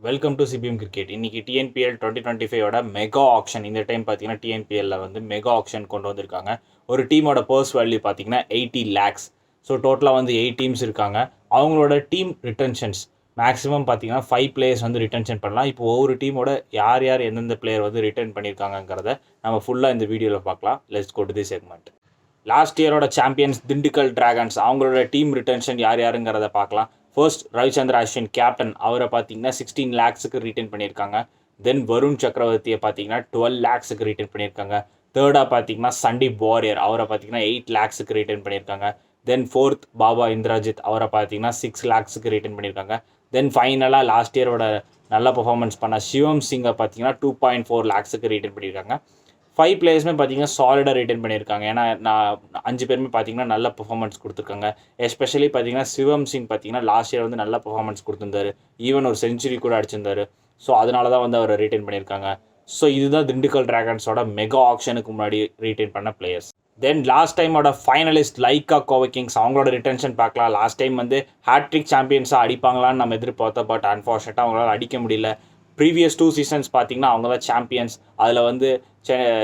Welcome to CPM cricket. இன்னைக்கு TNPL 2025 mega action. இந்த time பார்த்தீங்கன்னா டிஎன்பிஎல்ல வந்து மெகா ஆக்ஷன் கொண்டு வந்திருக்காங்க. ஒரு டீமோட பர்ஸ் வேல்யூ பார்த்தீங்கன்னா 80 lakhs. ஸோ டோட்டலாக வந்து 8 டீம்ஸ் இருக்காங்க. அவங்களோட டீம் ரிட்டன்ஷன்ஸ் மேக்ஸிமம் பார்த்தீங்கன்னா 5 பிளேயர்ஸ் வந்து ரிட்டன்ஷன் பண்ணலாம். இப்போ ஒவ்வொரு டீமோட யார் யார் எந்தெந்த பிளேயர் வந்து ரிட்டர்ன் பண்ணியிருக்காங்கிறத நம்ம ஃபுல்லாக இந்த வீடியோவில் பார்க்கலாம். Let's go to the segment. Last இயரோட சாம்பியன்ஸ் திண்டுக்கல் டிராகன்ஸ், அவங்களோட டீம் ரிட்டன்ஷன் யார் யாருங்கிறத பார்க்கலாம். ஃபர்ஸ்ட் ரவிச்சந்திர அஸ்வின் கேப்டன், அவரை பார்த்தீங்கன்னா 16 lakhsக்கு ரிட்டர்ன் பண்ணியிருக்காங்க. தென் வருண் சக்கரவர்த்தியை பார்த்தீங்கன்னா 12 lakhsக்கு ரிட்டர்ன் பண்ணியிருக்காங்க. தேர்டாக பார்த்தீங்கன்னா சண்டீப் வாரியர், அவரை பார்த்தீங்கன்னா 8 lakhsக்கு ரிட்டர்ன் பண்ணியிருக்காங்க. தென் ஃபோர்த் பாபா இந்திராஜித், அவரை பார்த்தீங்கன்னா 6 lakhsக்கு ரிட்டர்ன் பண்ணியிருக்காங்க. தென் ஃபைனலாக லாஸ்ட் இயரோட நல்ல பர்ஃபார்மன்ஸ் பண்ண சிவம் சிங்கை பார்த்தீங்கன்னா 2.4 lakhsக்கு ரிட்டர்ன் பண்ணியிருக்காங்க. 5 பிளேயர்ஸுமே பார்த்தீங்கன்னா சாலிடாக ரிட்டர்ன் பண்ணியிருக்காங்க. ஏன்னா நான் 5 பேருமே பார்த்தீங்கன்னா நல்ல பர்ஃபார்மன்ஸ் கொடுத்துருக்காங்க. எஸ்பெஷலி பார்த்தீங்கன்னா சிவம் சிங் பார்த்தீங்கன்னா லாஸ்ட் இயர் வந்து நல்ல பர்ஃபார்மன்ஸ் கொடுத்துருந்தாரு. ஈவன் ஒரு செஞ்சுரி கூட அடிச்சிருந்தாரு. ஸோ அதனால தான் வந்து அவரை ரிட்டர்ன் பண்ணியிருக்காங்க. ஸோ இதுதான் திண்டுக்கல் டிராகன்ஸோட மெகா ஆக்ஷனுக்கு முன்னாடி ரிட்டர்ன் பண்ண பிளேயர்ஸ். தென் லாஸ்ட் டைமோட ஃபைனலிஸ்ட் லைக்கா கோவை கிங்ஸ், அவங்களோட ரிட்டன்ஷன் பார்க்கலாம். லாஸ்ட் டைம் வந்து ஹேட்ரிக் சாம்பியன்ஸாக அடிப்பாங்களான்னு நம்ம எதிர்பார்த்தோம். பட் அன்ஃபார்ச்சுனேட்டாக அவங்களால அடிக்க முடியல. ப்ரீவியஸ் 2 சீசன்ஸ் பார்த்தீங்கன்னா அவங்க தான் சாம்பியன்ஸ். அதில் வந்து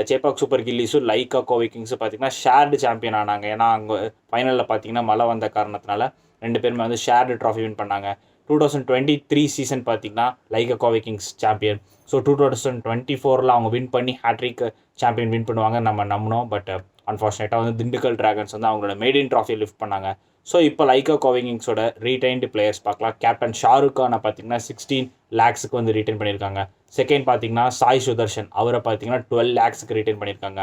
சேப்பாக் சூப்பர் கில்லிஸும் லைக்கா கோவை கிங்ஸும் பார்த்தீங்கன்னா ஷேர்டு சாம்பியன் ஆனாங்க. ஏன்னா அங்கே ஃபைனலில் பார்த்தீங்கன்னா மழை வந்த காரணத்தினால 2 பேருமே வந்து ஷேர்டு ட்ராஃபி வின் பண்ணாங்க. 2023 சீசன் பார்த்தீங்கன்னா Lyca Kovai Kings champion. So 2024 அவங்க வின் பண்ணி ஹேட்ரிக் சாம்பியன் வின் பண்ணுவாங்க நம்ம நம்பினோம். பட் அன்ஃபார்ச்சுனேட்டாக வந்து திண்டுக்கல் டிராகன்ஸ் வந்து அவங்களோட மெய்டின் ட்ராஃபியை லிஃப்ட் பண்ணாங்க. ஸோ இப்போ லைக்கா கோவை கிங்ஸோட ரீடைன்டு பிளேயர்ஸ் பார்க்கலாம். கேப்டன் ஷாருக் கானை பார்த்தீங்கன்னா 16 lakhsக்கு வந்து ரிட்டர்ன் பண்ணியிருக்காங்க. செகண்ட் பார்த்தீங்கன்னா சாய் சுதர்ஷன், அவரை பார்த்தீங்கன்னா 12 lakhsக்கு ரிட்டர்ன் பண்ணியிருக்காங்க.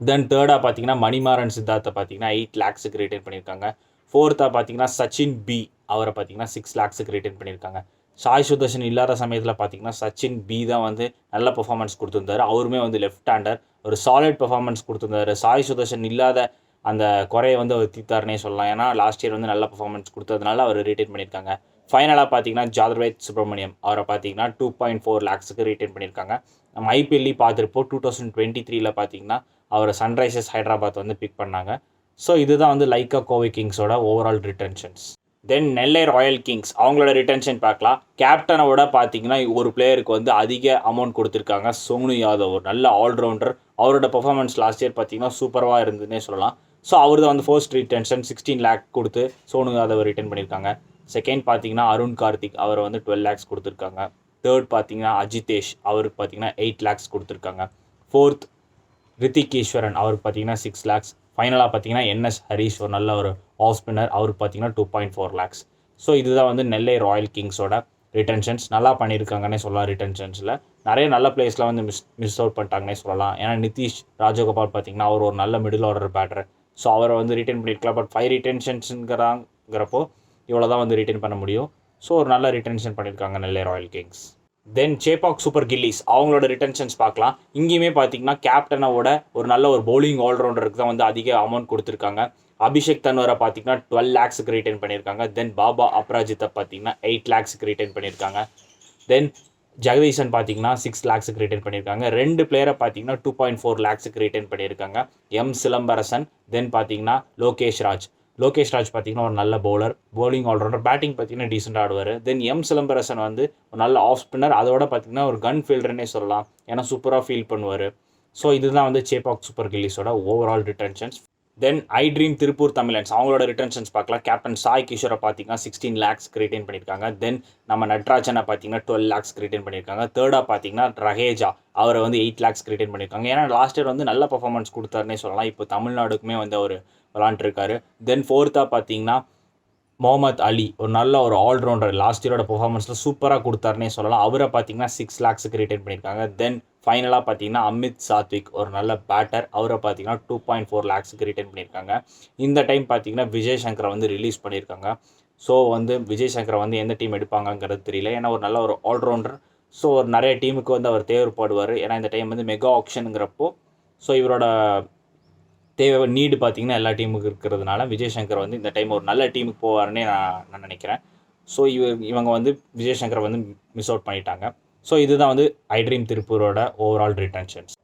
தென் தேர்டாக பார்த்தீங்கன்னா மணிமாறன் சித்தார்த்தை பார்த்தீங்கன்னா 8 lakhsக்கு ரிட்டர்ன் பண்ணியிருக்காங்க. ஃபோர்த்தாக பார்த்தீங்கன்னா சச்சின் பி, அவரை பார்த்தீங்கன்னா 6 lakhsக்கு ரிட்டர்ன் பண்ணியிருக்காங்க. சாய் சுதர்ஷன் இல்லாத சமயத்தில் பார்த்தீங்கன்னா சச்சின் பி தான் வந்து நல்ல பெர்ஃபார்மன்ஸ் கொடுத்துருந்தாரு. அவருமே வந்து லெஃப்ட் ஹேண்டர், ஒரு சாலிட் பெர்ஃபார்மன்ஸ் கொடுத்துருந்தாரு. சாய் சுதர்ஷன் இல்லாத அந்த குறையை வந்து அவர் தீர்த்தாருனே சொல்லலாம். ஏன்னா லாஸ்ட் இயர் வந்து நல்ல பெர்ஃபார்மன்ஸ் கொடுத்ததுனால அவர் ரிட்டர்ன் பண்ணியிருக்காங்க. ஃபைனலாக பார்த்தீங்கன்னா ஜாதர்வேத் சுப்ரமணியம், அவரை பார்த்தீங்கன்னா 2.4 lakhsக்கு ரிட்டர்ன் பண்ணியிருக்காங்க. நம்ம ஐபிஎல்லையும் பார்த்துருப்போம். 2023 பார்த்தீங்கன்னா அவரை சன்ரைசர்ஸ் ஹைதராபாத் வந்து பிக் பண்ணாங்க. ஸோ இதுதான் வந்து லைக்கா கோவை கிங்ஸோட ஓவரால் ரிட்டன்ஷன்ஸ். தென் நெல்லை ராயல் கிங்ஸ், அவங்களோட ரிட்டன்ஷன் பார்க்கலாம். கேப்டனோட பார்த்தீங்கன்னா ஒரு பிளேயருக்கு வந்து அதிக அமௌண்ட் கொடுத்துருக்காங்க. சோனு யாதவ், ஒரு நல்ல ஆல்ரவுண்டர். அவரோட பெர்ஃபார்மன்ஸ் லாஸ்ட் இயர் பார்த்தீங்கன்னா சூப்பராக இருந்ததுன்னே சொல்லலாம். ஸோ அவர் தான் வந்து ஃபர்ஸ்ட் ரிட்டன்ஷன் 16 lakh கொடுத்து சோனு யாதவ் ரிட்டர்ன் பண்ணியிருக்காங்க. செகண்ட் பார்த்தீங்கன்னா அருண் கார்த்திக், அவர் வந்து 12 lakhs கொடுத்துருக்காங்க. தேர்ட் பார்த்தீங்கன்னா அஜிதேஷ், அவருக்கு பார்த்தீங்கன்னா 8 lakhs கொடுத்துருக்காங்க. ஃபோர்த் ரித்திக் ஈஸ்வரன், அவருக்கு பார்த்தீங்கன்னா 6 lakhs. ஃபைனலாக பார்த்தீங்கன்னா என்எஸ் ஹரீஷ், ஒரு நல்ல ஒரு ஆஃப் ஸ்பின்னர், அவருக்கு பார்த்தீங்கன்னா 2.4 lakhs. ஸோ இதுதான் வந்து நெல்லை ராயல் கிங்ஸோட ரிட்டன்ஷன்ஸ். நல்லா பண்ணியிருக்காங்கன்னே சொல்லலாம். ரிட்டன்ஷன்ஸில் நிறைய நல்ல பிளேயர்ஸ்லாம் வந்து மிஸ் அவுட் பண்ணிட்டாங்கன்னே சொல்லலாம். ஏன்னா நிதிஷ் ராஜகோபால் பார்த்தீங்கன்னா அவர் ஒரு நல்ல மிடில் ஆர்டர் பேட்டர். ஸோ அவரை வந்து ரிட்டர்ன் பண்ணியிருக்கலாம். பட் 5 ரிட்டன்ஷன்ஸுங்கிறப்போ இவ்வளோ தான் வந்து ரிட்டர்ன் பண்ண முடியும். ஸோ ஒரு நல்ல ரிட்டன்ஷன் பண்ணியிருக்காங்க நெல்லை ராயல் கிங்ஸ். தென் சேப்பாக் சூப்பர் கில்லிஸ், அவங்களோட ரிட்டன்ஷன்ஸ் பார்க்கலாம். இங்கேயுமே பார்த்தீங்கன்னா கேப்டனோட ஒரு நல்ல ஒரு பவுலிங் ஆல்ரவுண்டருக்கு தான் வந்து அதிக அமௌண்ட் கொடுத்துருக்காங்க. அபிஷேக் தன்வரை பார்த்தீங்கன்னா 12 lakhsக்கு ரிட்டர்ன் பண்ணியிருக்காங்க. தென் பாபா அப்ராஜித்தை பார்த்தீங்கன்னா 8 lakhsக்கு ரிட்டர்ன் பண்ணியிருக்காங்க. தென் ஜெகதீசன் பார்த்தீங்கன்னா 6 lakhsக்கு ரிட்டர்ன் பண்ணியிருக்காங்க. 2 பிளேயரை பார்த்தீங்கன்னா 2.4 lakhsக்கு ரிட்டர்ன் பண்ணியிருக்காங்க. சிலம்பரசன், தென் பார்த்தீங்கன்னா லோகேஷ் ராஜ் பார்த்தீங்கன்னா ஒரு நல்ல பவுலிங் ஆல்ரவுண்டர். பேட்டிங் பார்த்தீங்கன்னா டீசெண்டாக ஆடுவார். தென் சிலம்பரசன் வந்து ஒரு நல்ல ஆஃப் ஸ்பின்னர், அதோட பார்த்தீங்கன்னா ஒரு கன் ஃபீல்டர்னே சொல்லலாம். ஏன்னா சூப்பராக ஃபீல் பண்ணுவார். ஸோ இதுதான் வந்து சேப்பாக் சூப்பர் கில்லிஸோட overall retentions. Then I Dream Tiruppur Tamizhans, அவங்களோட ரிட்டன்ஷன்ஸ் பார்க்கலாம். கேப்டன் சாய் கிஷோரை பார்த்தீங்கன்னா 16 lakhsக்கு ரிட்டர்ன் பண்ணியிருக்காங்க. தென் நம்ம நட்ராஜனை பார்த்தீங்கன்னா 12 lakhsக்கு ரிட்டர்ன் பண்ணியிருக்காங்க. தேர்டாக பார்த்தீங்கன்னா ரஹேஜா, அவரை வந்து 8 lakhsக்கு ரிட்டர்ன் பண்ணியிருக்காங்க. ஏன்னா லாஸ்ட் இயர் வந்து நல்ல பர்ஃபார்மன்ஸ் கொடுத்தாருன்னே சொல்லலாம். இப்போ தமிழ்நாடுக்குமே வந்து அவர் விளாண்டுருக்காரு. தென் ஃபோர்த்தாக பார்த்தீங்கன்னா முகமது அலி, ஒரு நல்ல ஒரு ஆல்ரவுண்டர். லாஸ்ட் இயரோட பெர்ஃபார்மன்ஸில் சூப்பராக கொடுத்தாருன்னே சொல்லலாம். அவரை பார்த்தீங்கன்னா 6 lakhsக்கு ரிட்டர்ன் பண்ணியிருக்காங்க. தென் ஃபைனலாக பார்த்தீங்கன்னா அமித் சாத்விக், ஒரு நல்ல பேட்டர். அவரை பார்த்தீங்கன்னா 2.4 lakhsக்கு ரிட்டர்ன் பண்ணியிருக்காங்க. இந்த டைம் பார்த்தீங்கன்னா விஜய் சங்கரை வந்து ரிலீஸ் பண்ணியிருக்காங்க. ஸோ வந்து விஜய் சங்கரை வந்து எந்த டீம் எடுப்பாங்கங்கிறது தெரியல. ஏன்னா ஒரு நல்ல ஒரு ஆல்ரவுண்டர். ஸோ ஒரு நிறைய டீமுக்கு வந்து அவர் தேவைப்படுவார். ஏன்னா இந்த டைம் வந்து மெகா ஆக்ஷனுங்கிறப்போ ஸோ இவரோட நீடு பார்த்தீங்கன்னா எல்லா டீமுக்கு இருக்கிறதுனால விஜய் சங்கர் வந்து இந்த டைம் ஒரு நல்ல டீமுக்கு போவார்னே நான் நினைக்கிறேன். ஸோ இவங்க வந்து விஜய் சங்கரை வந்து மிஸ் அவுட் பண்ணிட்டாங்க. ஸோ இதுதான் வந்து ஐ ட்ரீம் திருப்பூரோட overall retentions.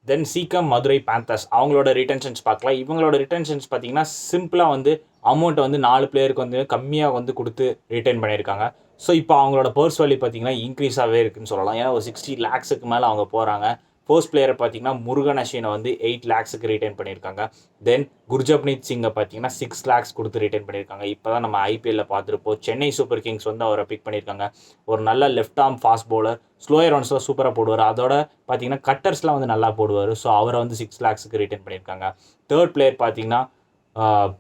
Then Siechem Madurai Panthers, அவங்களோட ரிட்டன்ஷன்ஸ் பார்க்கலாம். இவங்களோட ரிட்டன்ஷன்ஸ் பார்த்தீங்கன்னா சிம்பிளாக வந்து அமௌண்ட்டை வந்து 4 பிளேயருக்கு வந்து கம்மியாக வந்து கொடுத்து ரிட்டர்ன் பண்ணியிருக்காங்க. ஸோ இப்போ அவங்களோட பர்ஸ் வேல்யூ பார்த்தீங்கன்னா இன்க்ரீஸாகவே இருக்குன்னு சொல்லலாம். ஏன்னா ஒரு 60 லேக்ஸுக்கு மேலே அவங்க போகிறாங்க. ஃபர்ஸ்ட் பிளேயரை பார்த்தீங்கன்னா முருகன் அஸ்வினை வந்து 8 லேக்ஸுக்கு ரிட்டைன் பண்ணியிருக்காங்க. தென் குர்ஜப்னீத் சிங்கை பார்த்தீங்கன்னா 6 லேக்ஸ் கொடுத்து ரிட்டைன் பண்ணியிருக்காங்க. இப்போ தான் நம்ம ஐபிஎல்ல பார்த்துருப்போம். சென்னை சூப்பர் கிங்ஸ் வந்து அவரை பிக் பண்ணியிருக்காங்க. ஒரு நல்ல left arm fast bowler, slower ரன்ஸ்லாம் சூப்பராக போடுவார். அதோட பார்த்தீங்கன்னா கட்டர்ஸ்லாம் வந்து நல்லா போடுவார். ஸோ அவரை வந்து 6 லேக்ஸுக்கு ரிட்டைன் பண்ணியிருக்காங்க. தேர்ட் பிளேயர் பார்த்தீங்கன்னா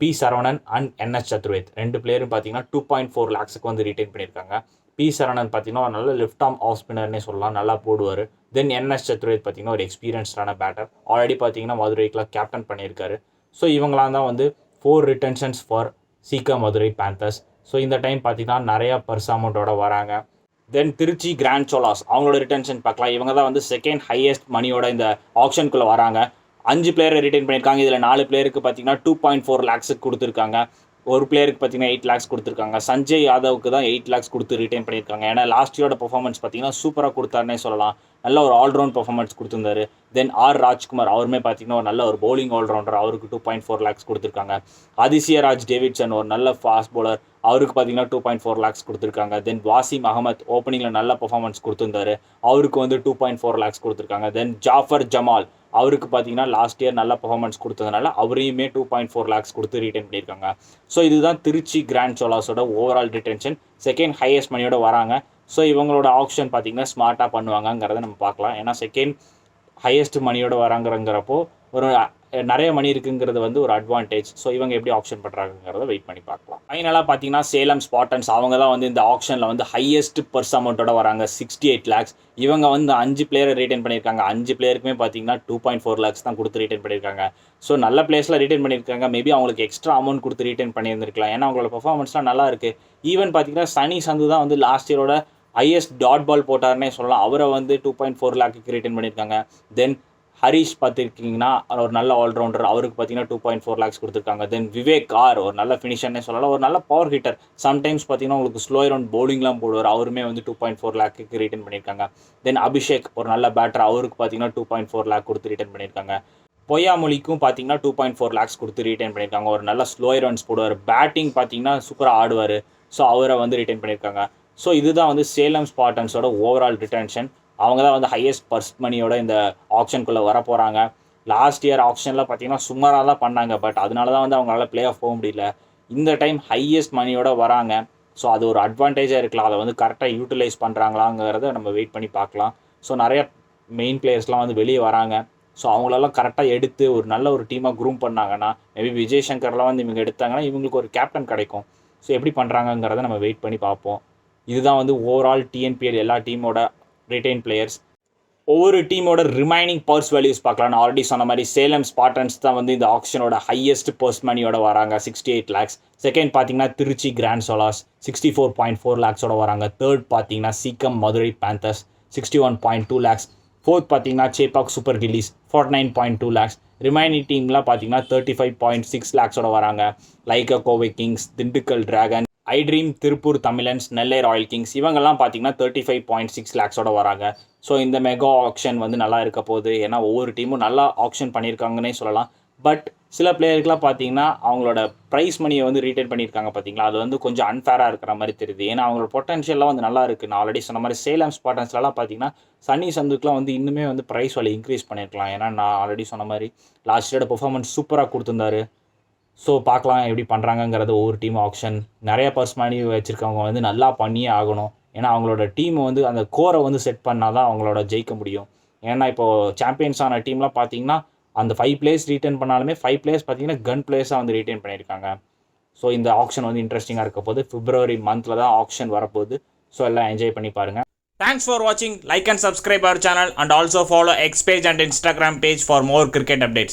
பி சரவணன் அண்ட் என்எஸ் சத்ருவேத் 2 பிளேயரும் பார்த்தீங்கன்னா 2.4 லேக்ஸுக்கு வந்து ரிட்டைன் பண்ணியிருக்காங்க. பி சரவணன் பார்த்தீங்கன்னா ஒரு நல்ல லெஃப்ட் ஆர்ம் ஆஃப் ஸ்பின்னர்னே சொல்லலாம், நல்லா போடுவார். தென் என்எஸ் சத்ருவேத் பார்த்தீங்கன்னா ஒரு எக்ஸ்பீரியன்ஸ்டான பேட்டர், ஆல்ரெடி பார்த்தீங்கன்னா மதுரைக்குலாம் கேப்டன் பண்ணியிருக்காரு. ஸோ இவங்களாம் தான் வந்து 4 retentions for Siechem Madurai Panthers. So இந்த டைம் பார்த்தீங்கன்னா நிறையா பர்ஸ் அமௌண்ட்டோட வராங்க. தென் திருச்சி கிராண்ட் சோலாஸ் அவங்களோட ரிட்டன்ஷன் பார்க்கலாம். இவங்க தான் வந்து செகண்ட் ஹையஸ்ட் மணியோட இந்த ஆப்ஷனுக்குள்ளே வராங்க. 5 பிளேயரை ரிட்டைன் பண்ணியிருக்காங்க. இதில் 4 பிளேயருக்கு பார்த்தீங்கன்னா 2.4 லேக்ஸுக்கு கொடுத்துருக்காங்க. ஒரு பிளேயருக்கு பார்த்தீங்கன்னா 8 லேக்ஸ் கொடுத்துருக்காங்க. சஞ்சய் யாதவுக்கு தான் 8 லேக்ஸ் கொடுத்து ரிட்டைன் பண்ணியிருக்காங்க. ஏன்னா லாஸ்ட் இயரோட பர்ஃபார்மன்ஸ் பார்த்தீங்கன்னா சூப்பராக கொடுத்தாருன்னே சொல்லலாம். நல்ல ஒரு ஆல்ரவுண்ட் பர்ஃபார்மன்ஸ் கொடுத்துருந்தாரு. தென் ராஜ்குமார் அவருமே பார்த்தீங்கன்னா ஒரு நல்ல ஒரு பவுலிங் ஆல்ரவுண்டர், அவருக்கு 2.4 லேக்ஸ் கொடுத்துருக்காங்க. அதிசயராஜ் டேவிட்சன் ஒரு நல்ல ஃபாஸ்ட் பவுலர், அவருக்கு பார்த்தீங்கன்னா 2.4 லேக்ஸ் கொடுத்துருக்காங்க. தென் வாசிம் அகமத் ஓப்பனிங்கில் நல்ல பர்ஃபார்மன்ஸ் கொடுத்துருந்தாரு, அவருக்கு வந்து 2.4 லேக்ஸ் கொடுத்துருக்காங்க. தென் ஜாஃபர் ஜமால் அவருக்கு பார்த்தீங்கன்னா லாஸ்ட் இயர் நல்ல பர்ஃபார்மன்ஸ் கொடுத்ததுனால அவரையுமே 2.4 லேக்ஸ் கொடுத்து ரிட்டைன் பண்ணியிருக்காங்க. ஸோ இதுதான் திருச்சி கிராண்ட் சோலாஸோட ஓவரால் ரிட்டென்ஷன். செகண்ட் ஹையஸ்ட் மணியோட வராங்க. ஸோ இவங்களோட ஆப்ஷன் பார்த்தீங்கன்னா ஸ்மார்ட்டாக பண்ணுவாங்கங்கிறத நம்ம பார்க்கலாம். ஏன்னா செகண்ட் ஹையஸ்ட் மணியோட வராங்கிறப்போ ஒரு நிறைய மணி இருக்குங்கிறது வந்து ஒரு அட்வான்டேஜ். ஸோ இவங்க எப்படி ஆப்ஷன் பண்ணுறாங்கிறத வெயிட் பண்ணி பார்க்கலாம். ஃபைனலாக பார்த்தீங்கன்னா சேலம் ஸ்பாட்டன்ஸ் அவங்க தான் வந்து இந்த ஆப்ஷனில் வந்து ஹையஸ்ட் பர்ஸ் அமௌண்ட்டோட வராங்க, 68 லேக்ஸ். இவங்க வந்து 5 பிளேயரை ரிட்டைன் பண்ணியிருக்காங்க. 5 பிளேயருக்குமே பார்த்தீங்கன்னா 2.4 லேக்ஸ் தான் கொடுத்து ரிட்டைன் பண்ணியிருக்காங்க. ஸோ நல்ல பிளேஸில் ரிட்டைன் பண்ணியிருக்காங்க. மேபி அவங்களுக்கு எக்ஸ்ட்ரா அமௌண்ட் கொடுத்து ரிட்டைன் பண்ணியிருந்திருக்கலாம். ஏன்னா அவங்களோட பர்ஃபார்மன்ஸ்லாம் நல்லா இருக்குது. ஈவன் பார்த்தீங்கன்னா சனி சந்து தான் வந்து லாஸ்ட் இயரோட ஹையஸ்ட் டாட் பால் போட்டார்னே சொல்லலாம். அவரை வந்து 2.4 லேக்குக்கு ரிட்டைன் பண்ணியிருக்காங்க. தென் ஹரிஷ் பார்த்துருக்கீங்கன்னா ஒரு நல்ல ஆல்ரவுண்டர், அவருக்கு பார்த்தீங்கன்னா 2.4 லேக்ஸ் கொடுத்துருக்காங்க. தென் விவேக் ஒரு நல்ல ஃபினிஷர்னே சொல்லலாம், ஒரு நல்ல பவர் ஹிட்டர். சம்டைம்ஸ் பார்த்தீங்கன்னா உங்களுக்கு ஸ்லோயர் அண்ட் பவுலிங்லாம் போடுவார், அவருமே வந்து 2.4 லேக்குக்கு ரிட்டைன் பண்ணியிருக்காங்க. தென் அபிஷேக் ஒரு நல்ல பேட்டர், அவருக்கு பார்த்தீங்கன்னா 2.4 லேக் கொடுத்து ரிட்டைன் பண்ணியிருக்காங்க. பொய்யாமொழிக்கும் பார்த்தீங்கன்னா 2.4 லேக்ஸ் கொடுத்து ரிட்டைன் பண்ணியிருக்காங்க. ஒரு நல்ல ஸ்லோயர் ரன்ஸ் போடுவார், பேட்டிங் பார்த்தீங்கன்னா சூப்பராக ஆடுவார். ஸோ அவரை வந்து ரிட்டைன் பண்ணியிருக்காங்க. ஸோ இதுதான் வந்து சேலம் ஸ்பாட்டன்ஸோட ஓவரால் ரிட்டன்ஷன். அவங்க தான் வந்து ஹையஸ்ட் பர்ஸ் மணியோட இந்த ஆப்ஷனுக்குள்ளே வர போகிறாங்க. லாஸ்ட் இயர் ஆப்ஷனில் பார்த்தீங்கன்னா சுமாராக தான் பண்ணாங்க, பட் அதனால தான் வந்து அவங்களால பிளே ஆஃப் போக முடியல. இந்த டைம் ஹையஸ்ட் மணியோட வராங்க. ஸோ அது ஒரு அட்வான்டேஜாக இருக்கலாம். அதை வந்து கரெக்டாக யூட்டிலைஸ் பண்ணுறாங்களாங்கிறத நம்ம வெயிட் பண்ணி பார்க்கலாம். ஸோ நிறைய மெயின் பிளேயர்ஸ்லாம் வந்து வெளியே வராங்க. ஸோ அவங்களெல்லாம் கரெக்டாக எடுத்து ஒரு நல்ல ஒரு டீமாக க்ரூம் பண்ணாங்கன்னா, மேபி விஜய் சங்கர்லாம் வந்து இவங்க எடுத்தாங்கன்னா இவங்களுக்கு ஒரு கேப்டன் கிடைக்கும். ஸோ எப்படி பண்ணுறாங்கங்கிறத நம்ம வெயிட் பண்ணி பார்ப்போம். இதுதான் வந்து ஓவரால் டிஎன்பிஎல் எல்லா டீமோட ரிட்டைன் பிளேயர்ஸ். ஒவ்வொரு டீமோட ரிமைனிங் பர்ஸ் வேல்யூஸ் பார்க்கலாம். நான் ஆல்ரெடி சொன்ன மாதிரி சேலம் ஸ்பாட்டன்ஸ் தான் வந்து இந்த ஆக்ஷனோட ஹையஸ்ட் பர்ஸ் மணியோட வராங்க, 68 லேக்ஸ். செகண்ட் பார்த்தீங்கன்னா திருச்சி கிராண்ட் சோலாஸ் 64.4 லேக்ஸோட வராங்க. தேர்ட் பார்த்தீங்கன்னா சீக்கம் மதுரை பேந்தர்ஸ் 61.2 லேக்ஸ். ஃபோர்த் பார்த்தீங்கன்னா Chepauk Super Gillies 49.2 lakhs. Remaining டீம்லாம் பார்த்தீங்கன்னா 35.6 லேக்ஸோட வராங்க. Lyca Kovai Kings, Dindigul Dragon, I Dream Tiruppur Tamizhans, Nellai Royal Kings இவங்கெல்லாம் பார்த்தீங்கன்னா 35.6 லேக்ஸோட வராங்க. ஸோ இந்த மெகா ஆக்ஷன் வந்து நல்லா இருக்க போகுது. ஏன்னா ஒவ்வொரு டீமும் நல்லா ஆக்ஷன் பண்ணியிருக்காங்கன்னே சொல்லலாம். பட் சில பிளேயருக்குலாம் பார்த்தீங்கன்னா அவங்களோட ப்ரைஸ் மணியை வந்து ரீட்டைன் பண்ணியிருக்காங்க பார்த்தீங்களா, அது வந்து கொஞ்சம் அன்ஃபேராக இருக்கிற மாதிரி தெரியுது. ஏன்னா அவங்களோட பொட்டன்ஷியல்லாம் வந்து நல்லா இருக்குது. நான் ஆல்ரெடி சொன்ன மாதிரி சேலம் ஸ்பாட்டன்ஸ்லாம் பார்த்தீங்கன்னா சனி சந்துக்குலாம் வந்து இன்னுமே வந்து ப்ரைஸ் வேலை இன்க்ரீஸ் பண்ணியிருக்கலாம். ஏன்னா நான் ஆல்ரெடி சொன்ன மாதிரி லாஸ்ட் இயரோட பெர்ஃபார்மன்ஸ் சூப்பராக கொடுத்துருந்தாரு. ஸோ பார்க்கலாம் எப்படி பண்ணுறாங்கங்கிறது. ஒவ்வொரு டீம் ஆக்ஷன் நிறைய பர்ஸ் மணி வச்சுருக்கவங்க வந்து நல்லா பண்ணியே ஆகணும். ஏன்னா அவங்களோட டீம் வந்து அந்த கோரை வந்து செட் பண்ணால் தான் அவங்களோட ஜெயிக்க முடியும். ஏன்னா இப்போது சாம்பியன்ஸ் ஆன டீம்லாம் பார்த்தீங்கன்னா அந்த 5 பிளேயர்ஸ் ரீட்டைன் பண்ணாலுமே 5 பிளேயர்ஸ் பார்த்தீங்கன்னா கன் பிளேயர்ஸாக வந்து ரீட்டைன் பண்ணியிருக்காங்க. ஸோ இந்த ஆக்ஷன் வந்து இன்ட்ரெஸ்டிங்காக இருக்க போது. February மந்தில் தான் ஆக்ஷன் வரப்போகுது. ஸோ எல்லாம் என்ஜாய் பண்ணி பாருங்கள். Thanks for watching. Like and subscribe our channel and also follow X page and Instagram page for more cricket updates.